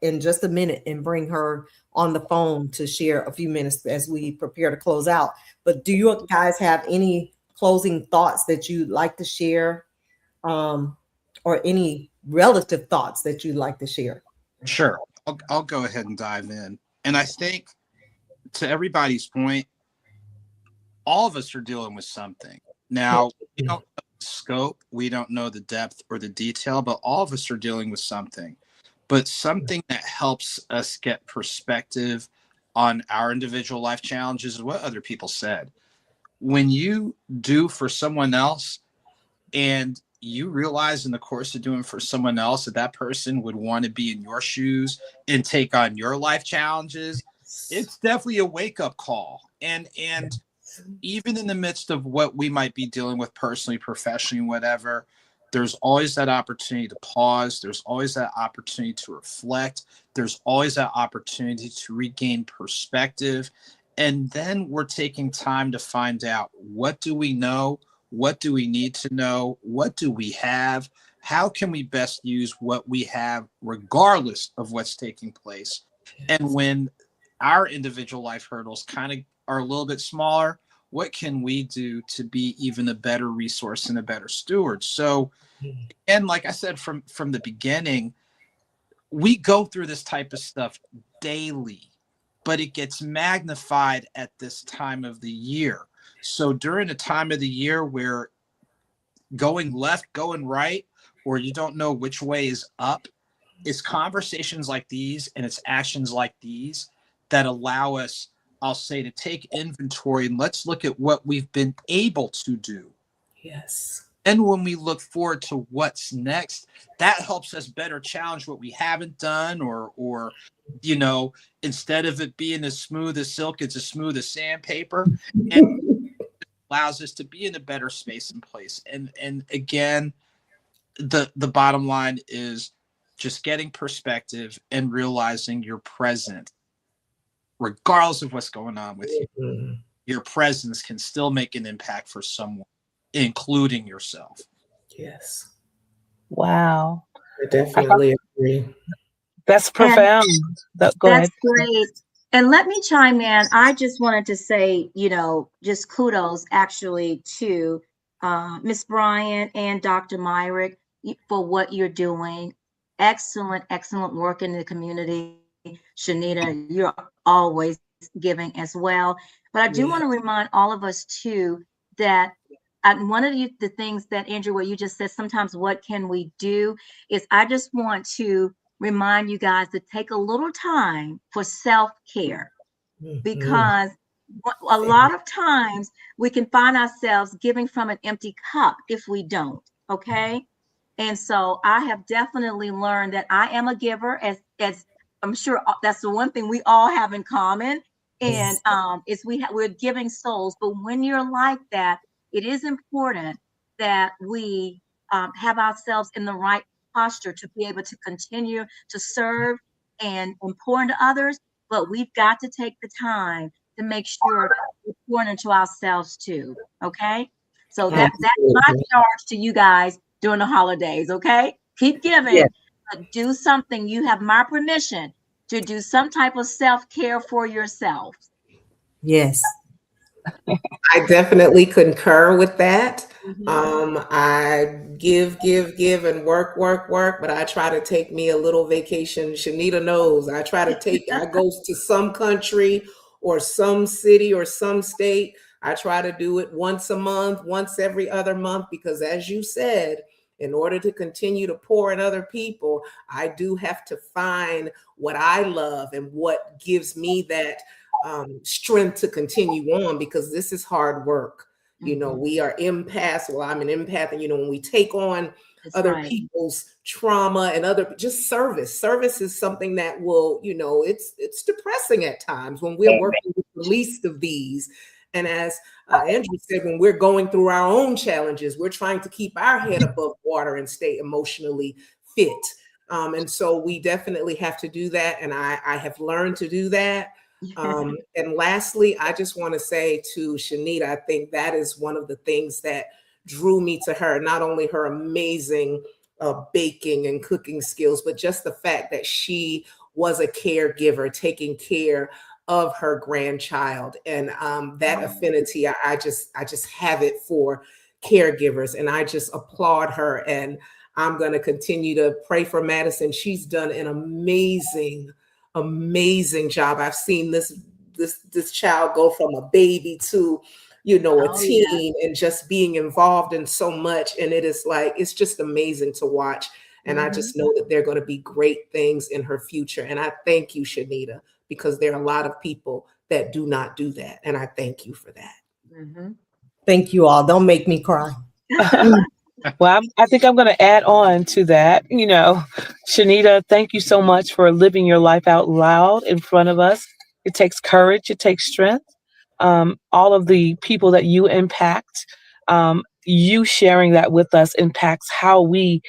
in just a minute and bring her on the phone to share a few minutes as we prepare to close out. But do you guys have any closing thoughts that you'd like to share, or any relative thoughts that you'd like to share? Sure. I'll go ahead and dive in. And I think, to everybody's point, all of us are dealing with something. Now, we don't know the scope, we don't know the depth or the detail, but all of us are dealing with something. But something that helps us get perspective on our individual life challenges is what other people said. When you do for someone else, and you realize in the course of doing for someone else that that person would want to be in your shoes and take on your life challenges, it's definitely a wake-up call. And even in the midst of what we might be dealing with personally, professionally, whatever, there's always that opportunity to pause. There's always that opportunity to reflect. There's always that opportunity to regain perspective. And then we're taking time to find out, what do we know? What do we need to know? What do we have? How can we best use what we have, regardless of what's taking place? And when our individual life hurdles kind of are a little bit smaller, what can we do to be even a better resource and a better steward? So, and like I said from the beginning, we go through this type of stuff daily, but it gets magnified at this time of the year. So during a time of the year where going left, going right, or you don't know which way is up, it's conversations like these and it's actions like these that allow us, I'll say, to take inventory and let's look at what we've been able to do. Yes. And when we look forward to what's next, that helps us better challenge what we haven't done, or instead of it being as smooth as silk, it's as smooth as sandpaper, and allows us to be in a better space and place. And again, the bottom line is just getting perspective and realizing you're present regardless of what's going on with you. Mhm. Your presence can still make an impact for someone, including yourself. Yes. Wow. I definitely agree. That's And profound. Go ahead. that's great. And let me chime in. I just wanted to say, just kudos actually to Miss Bryant and Dr. Myrick for what you're doing. Excellent, excellent work in the community. Shenita, you're always giving as well. But I do Yeah. want to remind all of us too that one of the things that Andrew, what you just said, sometimes what can we do is I just want to remind you guys to take a little time for self-care, Mhm. because a lot of times we can find ourselves giving from an empty cup if we don't. Okay. And so I have definitely learned that I am a giver, as I'm sure that's the one thing we all have in common. And Yes. is we're giving souls. But when you're like that, it is important that we have ourselves in the right posture to be able to continue to serve and pour into others. But we've got to take the time to make sure we're pouring into ourselves too. Okay. So that's my Absolutely. charge to you guys during the holidays. Okay. Keep Yes. giving, but do something. You have my permission to do some type of self-care for yourself. Yes. I definitely concur with that. Mhm. I give, and work, but I try to take me a little vacation. Shanita knows I go to some country or some city or some state. I try to do it once a month, once every other month, because as you said, in order to continue to pour in other people, I do have to find what I love and what gives me that strength to continue on, because this is hard work. Mhm. We are empaths. Well, I'm an empath, and when we take on That's other right. people's trauma and other just service is something that will, it's depressing at times when we're working with the least of these. And as Andrew said, when we're going through our own challenges, we're trying to keep our head above water and stay emotionally fit. And so we definitely have to do that. And I have learned to do that. And lastly, I just want to say to Shenita, I think that is one of the things that drew me to her, not only her amazing baking and cooking skills, but just the fact that she was a caregiver, taking care of her grandchild. And that affinity, I just have it for caregivers, and I just applaud her. And I'm going to continue to pray for Madison. She's done an amazing job. I've seen this child go from a baby to, a Oh yeah. teen, and just being involved in so much. And it is like, it's just amazing to watch. And I Hmm. just know that there are going to be great things in her future. And I thank you, Shanita, because there are a lot of people that do not do that. And I thank you for that. Hmm. Thank you all. Don't make me cry. Mm. Well, I think I'm going to add on to that. Shanita, thank you so much for living your life out loud in front of us. It takes courage, it takes strength. All of the people that you impact, you sharing that with us impacts how we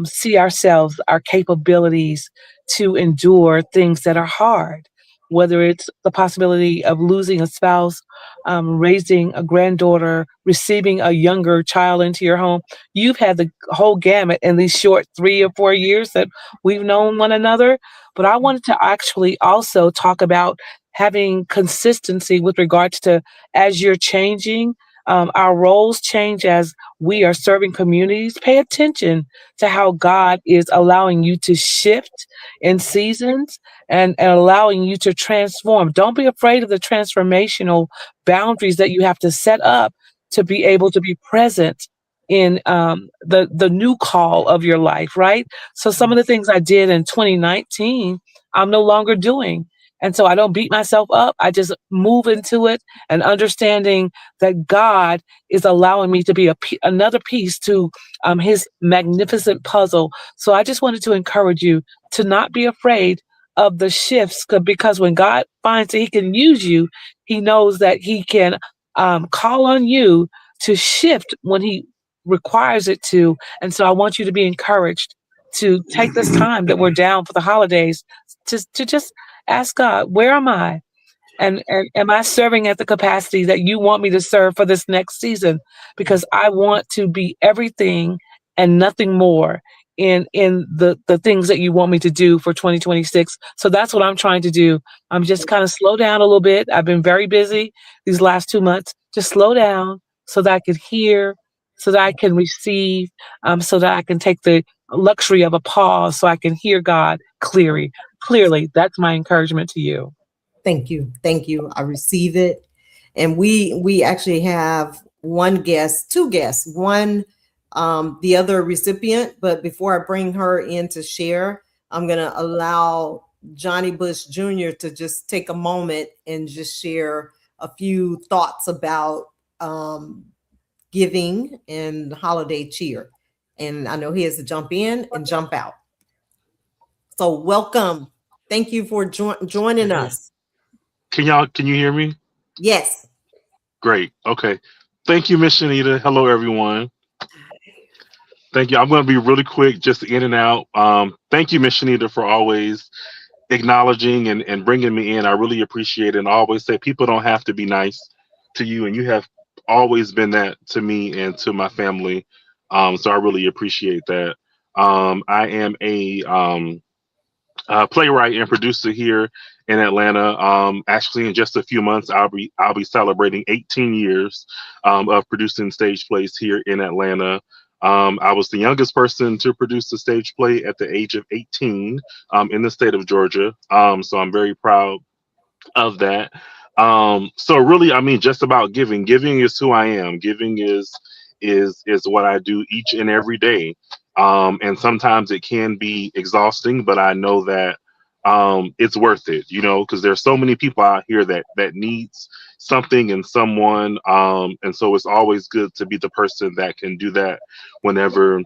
see ourselves, our capabilities to endure things that are hard, whether it's the possibility of losing a spouse, raising a granddaughter, receiving a younger child into your home. You've had the whole gamut in these short 3 or 4 years that we've known one another. But I wanted to actually also talk about having consistency with regards to, as you're changing, our roles change as we are serving communities. Pay attention to how God is allowing you to shift in seasons and allowing you to transform. Don't be afraid of the transformational boundaries that you have to set up to be able to be present in the new call of your life, right? So some of the things I did in 2019, I'm no longer doing. And so I don't beat myself up. I just move into it and understanding that God is allowing me to be another piece to his magnificent puzzle. So I just wanted to encourage you to not be afraid of the shifts, because when God finds that he can use you, he knows that he can call on you to shift when he requires it to. And so I want you to be encouraged to take this time that we're down for the holidays to just ask God, where am I? And am I serving at the capacity that you want me to serve for this next season? Because I want to be everything and nothing more in the things that you want me to do for 2026. So that's what I'm trying to do. I'm just kind of slow down a little bit. I've been very busy these last 2 months. Just slow down so that I could hear, so that I can receive, so that I can take the luxury of a pause so I can hear God clearly. clearly, that's my encouragement to you. Thank you. Thank you. I receive it. And we actually have one guest, two guests, one the other recipient, but before I bring her in to share, I'm going to allow Johnny Bush Jr. to just take a moment and just share a few thoughts about giving and holiday cheer. And I know he has to jump in and jump out. So welcome. Thank you for joining us. Can you hear me? Yes. Great. Okay. Thank you, Miss Shenita. Hello, everyone. Thank you. I'm going to be really quick, just in and out. Thank you, Miss Shenita, for always acknowledging and bringing me in. I really appreciate it. And I always say people don't have to be nice to you, and you have always been that to me and to my family. So I really appreciate that. I am a playwright and producer here in Atlanta. Actually, in just a few months, I'll be celebrating 18 years of producing stage plays here in Atlanta. I was the youngest person to produce a stage play at the age of 18 in the state of Georgia. So I'm very proud of that. So really, I mean, just about giving. Giving is who I am. Giving is what I do each and every day. And sometimes it can be exhausting, but I know that it's worth it, you know, because there's so many people out here that needs something and someone. And so it's always good to be the person that can do that whenever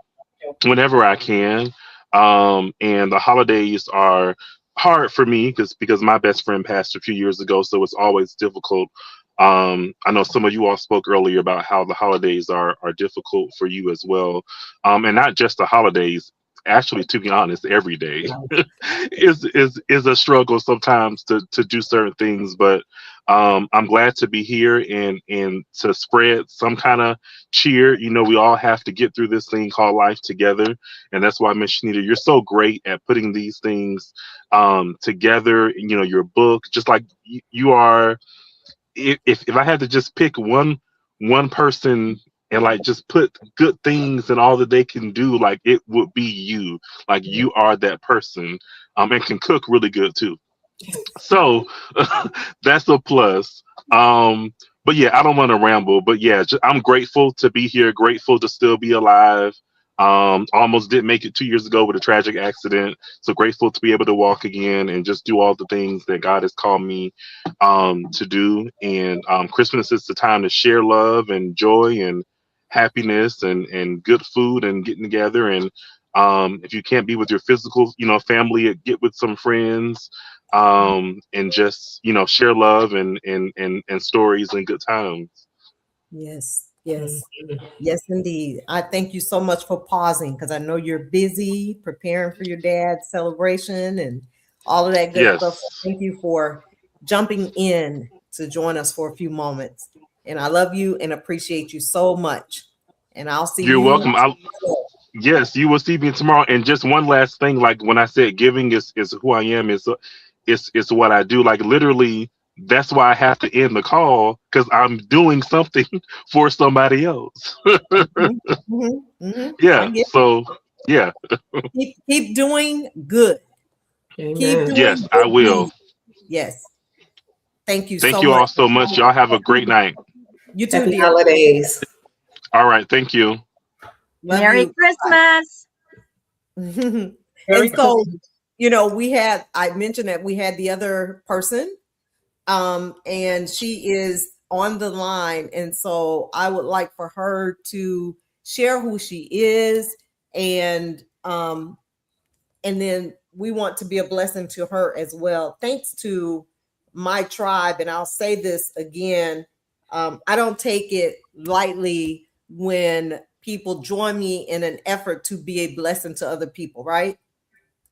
I can. And the holidays are hard for me because my best friend passed a few years ago, so it's always difficult. I know some of you all spoke earlier about how the holidays are difficult for you as well, and not just the holidays. Actually, to be honest, every day is a struggle sometimes to do certain things. But I'm glad to be here and to spread some kind of cheer. You know, we all have to get through this thing called life together, and that's why, Miss Shanita, you're so great at putting these things together. You know, your book, just like you are. If I had to just pick one person and like just put good things and all that they can do, like it would be you. Like you are that person, and can cook really good too. So that's a plus. But yeah, I don't want to ramble. But yeah, I'm grateful to be here. Grateful to still be alive. Almost didn't make it 2 years ago with a tragic accident. So grateful to be able to walk again and just do all the things that God has called me to do. And Christmas is the time to share love and joy and happiness and good food and getting together. And if you can't be with your physical, you know, family, get with some friends and just, you know, share love and stories and good times. Yes. Yes. Yes, indeed. I thank you so much for pausing because I know you're busy preparing for your dad's celebration and all of that good stuff. Yes. So thank you for jumping in to join us for a few moments. And I love you and appreciate you so much. And I'll see You're you. welcome. Yes, you will see me tomorrow. And just one last thing, like when I said giving is who I am, is what I do. Like literally, that's why I have to end the call because I'm doing something for somebody else. Mhm, mhm, mhm. I Yeah. get So yeah. it. Keep doing good. Keep Amen. doing Yes, I good will. deeds. Yes. Thank you Thank so you much. all so much. Y'all have a great night. You too, Happy dear. holidays. All right. Thank you. Love Merry you. Christmas. Merry And so, Christmas. you know, I mentioned that we had the other person, and she is on the line. And so I would like for her to share who she is and then we want to be a blessing to her as well. Thanks to my tribe, and I'll say this again, I don't take it lightly when people join me in an effort to be a blessing to other people, right?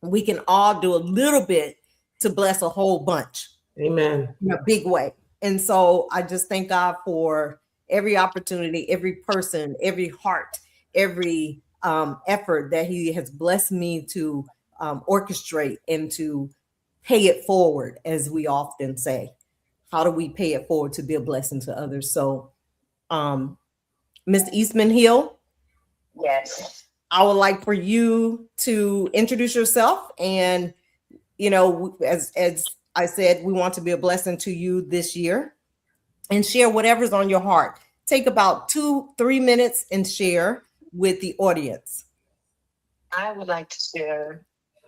We can all do a little bit to bless a whole bunch Amen. in a big way. And so I just thank God for every opportunity, every person, every heart, every effort that He has blessed me to orchestrate and to pay it forward, as we often say. How do we pay it forward to be a blessing to others? So, Ms. Eastman Hill, Yes. I would like for you to introduce yourself and as I said, we want to be a blessing to you this year and share whatever's on your heart. Take about 2-3 minutes and share with the audience. I would like to share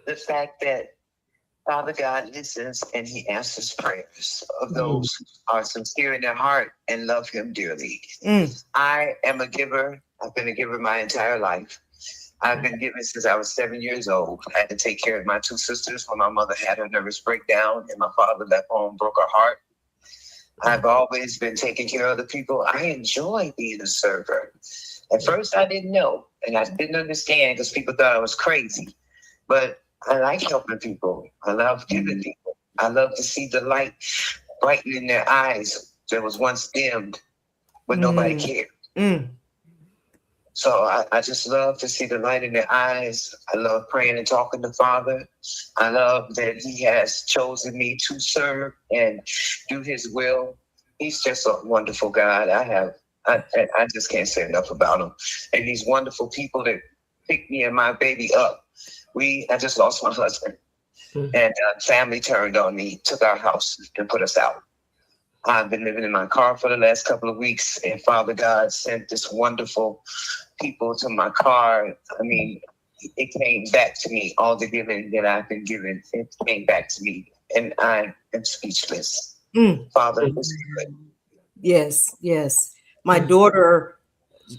the fact that Father God listens and he answers prayers of those who are sincere in their heart and love him dearly. I am a giver. I've been a giver my entire life. I've been giving since I was 7 years old. I had to take care of my 2 sisters when my mother had her nervous breakdown and my father left home, broke her heart. I've always been taking care of other people. I enjoy being a server. At first, I didn't know, and I didn't understand because people thought I was crazy. But I like helping people. I love giving people. I love to see the light brighten in their eyes that was once dimmed, but nobody cared. So I just love to see the light in their eyes. I love praying and talking to Father. I love that he has chosen me to serve and do his will. He's just a wonderful God. I just can't say enough about him. And these wonderful people that picked me and my baby up. I just lost my husband. And family turned on me, took our house and put us out. I've been living in my car for the last couple of weeks, and Father God sent this wonderful people to my car. I mean, it came back to me. All the giving that I've been given, it came back to me, and I am speechless. Father is good. Yes, yes. My daughter,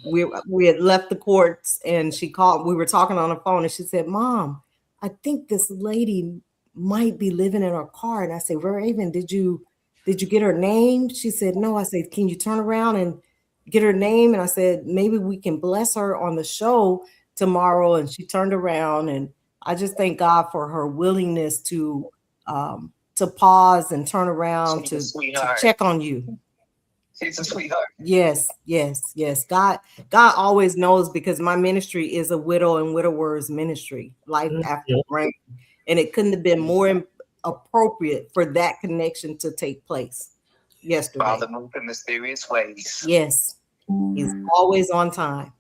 we had left the courts, and she called. We were talking on the phone, and she said, "Mom, I think this lady might be living in her car." And I said, "Raven, did you get her name?" She said, "No." I said, "Can you turn around and get her name?" And I said, "Maybe we can bless her on the show tomorrow." And she turned around, and I just thank God for her willingness to pause and turn around to check on you. She's a sweetheart. Yes, yes, yes. God always knows, because my ministry is a widow and widowers ministry, life after rain, and it couldn't have been more appropriate for that connection to take place yesterday. Father moved in mysterious ways. Yes, he's always on time.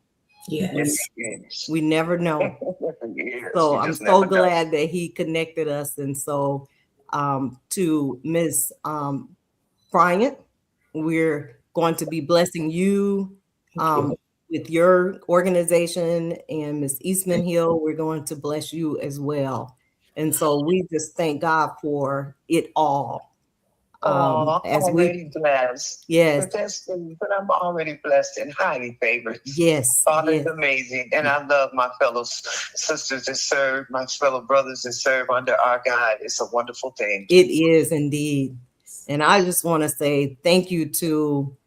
Yes. We never know. So I'm so glad that he connected us. And so to Miss Bryant, we're going to be blessing you with your organization, and Miss Eastman Hill, we're going to bless you as well. And so we just thank God for it all. As already blessed. Yes. But I'm already blessed and highly favored. Yes. Father is amazing. And I love my fellow sisters that serve, my fellow brothers that serve under our God. It's a wonderful thing. It is indeed. And I just want to say thank you to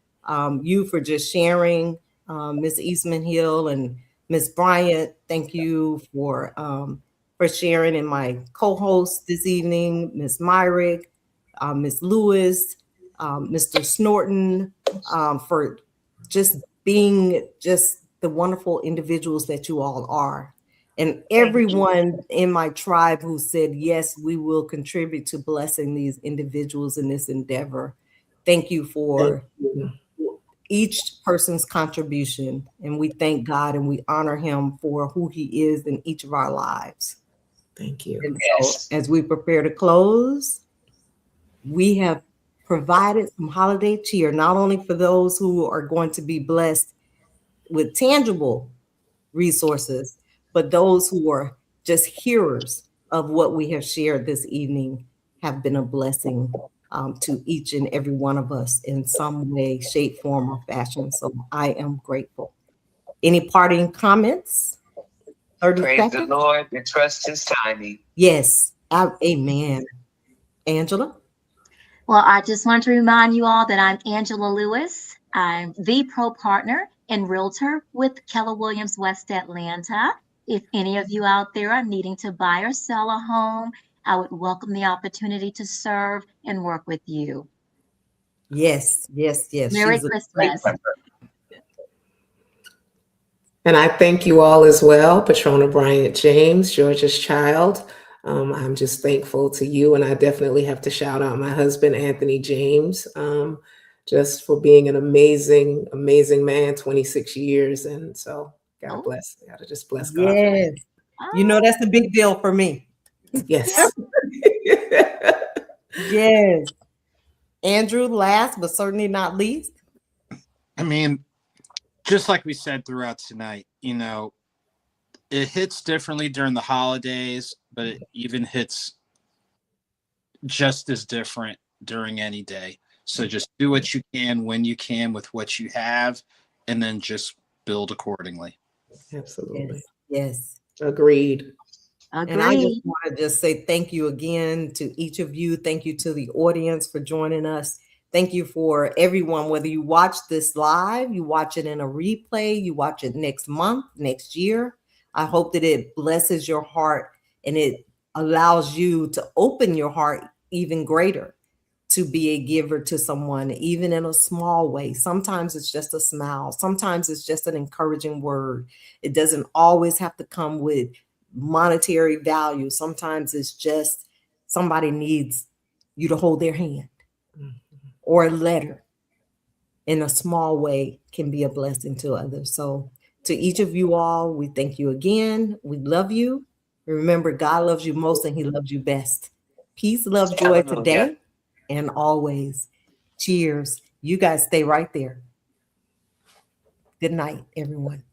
you for just sharing, Miss Eastman Hill and Miss Bryant. Thank you for sharing, and my co-host this evening, Miss Myrick, Miss Lewis, Mr. Snorton, for just being just the wonderful individuals that you all are. And everyone in my tribe who said, yes, we will contribute to blessing these individuals in this endeavor. Thank you for each person's contribution. And we thank God and we honor him for who he is in each of our lives. Thank you. And so as we prepare to close, we have provided some holiday cheer, not only for those who are going to be blessed with tangible resources, but those who are just hearers of what we have shared this evening have been a blessing to each and every one of us in some way, shape, form, or fashion. So I am grateful. Any parting comments? 30 Praise seconds? the Lord and trust his timing. Yes. Amen. Angela? Well, I just want to remind you all that I'm Angela Lewis. I'm the pro partner and realtor with Keller Williams West Atlanta. If any of you out there are needing to buy or sell a home, I would welcome the opportunity to serve and work with you. Yes, yes, yes. Merry Christmas. And I thank you all as well, Patrona Bryant James, Georgia's child. I'm just thankful to you, and I definitely have to shout out my husband, Anthony James, just for being an amazing, amazing man, 26 years. And so God bless. I gotta just bless God. Yes. You know, that's a big deal for me. Yes. Yes. Andrew, last but certainly not least. I mean, just like we said throughout tonight, it hits differently during the holidays, but it even hits just as different during any day. So just do what you can when you can with what you have, and then just build accordingly. Absolutely. Yes. Agreed. And I just Agreed. want to just say thank you again to each of you. Thank you to the audience for joining us. Thank you for everyone, whether you watch this live, you watch it in a replay, you watch it next month, next year. I hope that it blesses your heart and it allows you to open your heart even greater to be a giver to someone, even in a small way. Sometimes it's just a smile. Sometimes it's just an encouraging word. It doesn't always have to come with monetary value. Sometimes it's just somebody needs you to hold their hand, or a letter in a small way can be a blessing to others. So to each of you all, we thank you again. We love you. Remember, God loves you most and he loves you best. Peace, love, joy today and always. Cheers. You guys stay right there. Good night, everyone.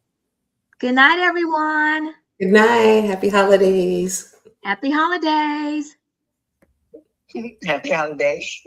Good night, everyone. Good night. Happy holidays. Happy holidays. Happy holidays.